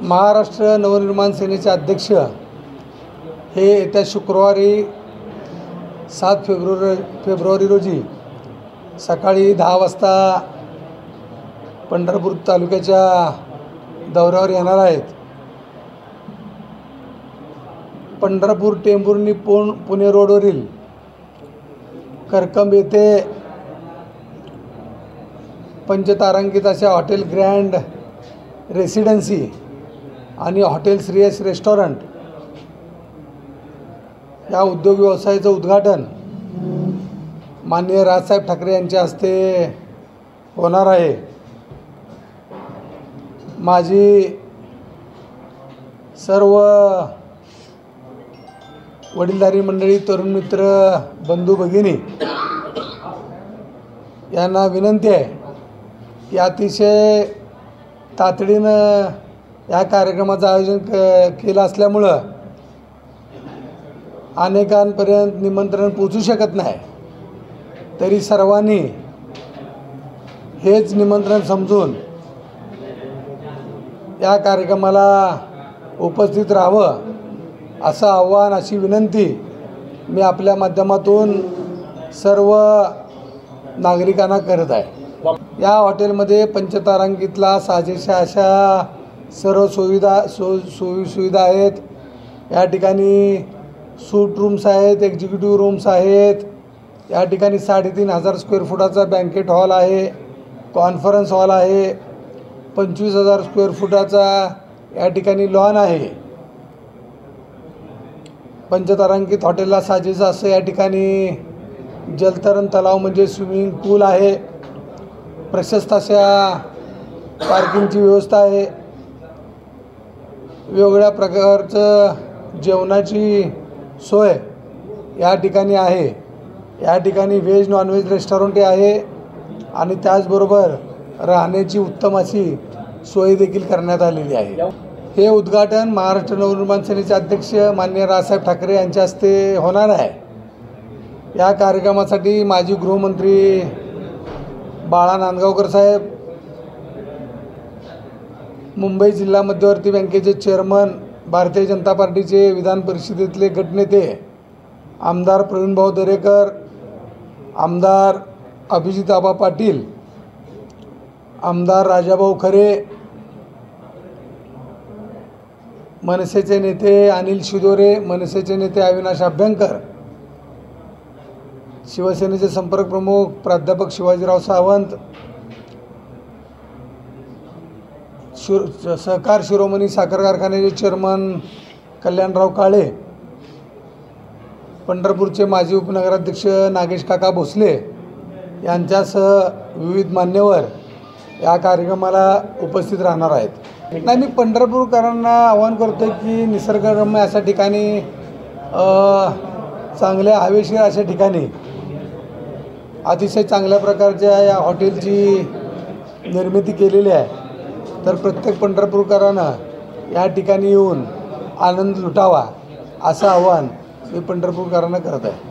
महाराष्ट्र नवनिर्माण सेनेचे अध्यक्ष हे येत्या शुक्रवारी 7 फेब्रुवारी रोजी सकाळी 10 वाजता पंढरपूर तालुक्याच्या दौऱ्यावर येणार आहेत। पंढरपूर टेंभुर्णी पुणे रोडवरील करकंब येथे पंचतारांकित अशा हॉटेल ग्रँड रेसिडेन्सी आणि हॉटेल श्रेयस रेस्टॉरंट या उद्योग व्यवसायाचं उद्घाटन माननीय राजसाहेब ठाकरे यांच्या हस्ते होणार आहे। माझी सर्व वडीलधारी मंडळी, तरुण मित्र, बंधू भगिनी यांना विनंती आहे की अतिशय तातडीनं या कार्यक्रमाचं आयोजन केलं असल्यामुळं अनेकांपर्यंत निमंत्रण पोचू शकत नाही, तरी सर्वांनी हेच निमंत्रण समजून या कार्यक्रमाला उपस्थित राहावं असं आव्हान, अशी विनंती मी आपल्या माध्यमातून सर्व नागरिकांना करत आहे। या हॉटेलमध्ये पंचतारांकितला साजेशा अशा सर्व सुविधा आहेत। या ठिकाणी सूट रूम्स आहेत, एक्झिक्युटिव्ह रूम्स आहेत। या ठिकाणी 3,500 स्क्वेअर फुटाचा बँकेट हॉल आहे, कॉन्फरन्स हॉल आहे, 25,000 स्क्वेअर फुटाचा या ठिकाणी लॉन आहे। पंचतारांकित हॉटेलला साजेसं असं या ठिकाणी जलतरण तलाव म्हणजे स्विमिंग पूल आहे, प्रशस्त अशा पार्किंगची व्यवस्था आहे, वेगवेगळ्या प्रकारचं जेवणाची सोय या ठिकाणी आहे। या ठिकाणी व्हेज नॉनव्हेज रेस्टॉरंट आहे आणि त्याचबरोबर राहण्याची उत्तम अशी सोय देखील करण्यात आलेली आहे। हे उद्घाटन महाराष्ट्र नवनिर्माण सेनेचे अध्यक्ष माननीय राजसाहेब ठाकरे यांच्या हस्ते होणार आहे। या कार्यक्रमासाठी माजी गृहमंत्री बाळा नांदगावकर साहेब, मुंबई जिल्हा मध्यवर्ती बँकेचे चेअरमन, भारतीय जनता पार्टीचे विधान परिषदेतले गटनेते आमदार प्रवीणभाऊ दरेकर, आमदार अभिजित आबा पाटील, आमदार राजाभाऊ खरे, मनसेचे नेते अनिल शिदोरे, मनसेचे नेते अविनाश अभ्यंकर, शिवसेनेचे संपर्क प्रमुख प्राध्यापक शिवाजीराव सावंत, सहकार शिरोमणी साखर कारखान्याचे चेअरमन कल्याणराव काळे, पंढरपूरचे माजी उपनगराध्यक्ष नागेश काका भोसले यांच्यासह विविध मान्यवर या कार्यक्रमाला उपस्थित राहणार आहेत। नाही, मी पंढरपूरकरांना आवाहन करतो की निसर्गरम्य अशा ठिकाणी, चांगल्या हवेशीर अशा ठिकाणी अतिशय चांगल्या प्रकारच्या या हॉटेलची निर्मिती केलेली आहे, तर प्रत्येक पंढरपूरकरांना या ठिकाणी येऊन आनंद लुटावा असं आवाहन मी पंढरपूरकरांना करत आहे।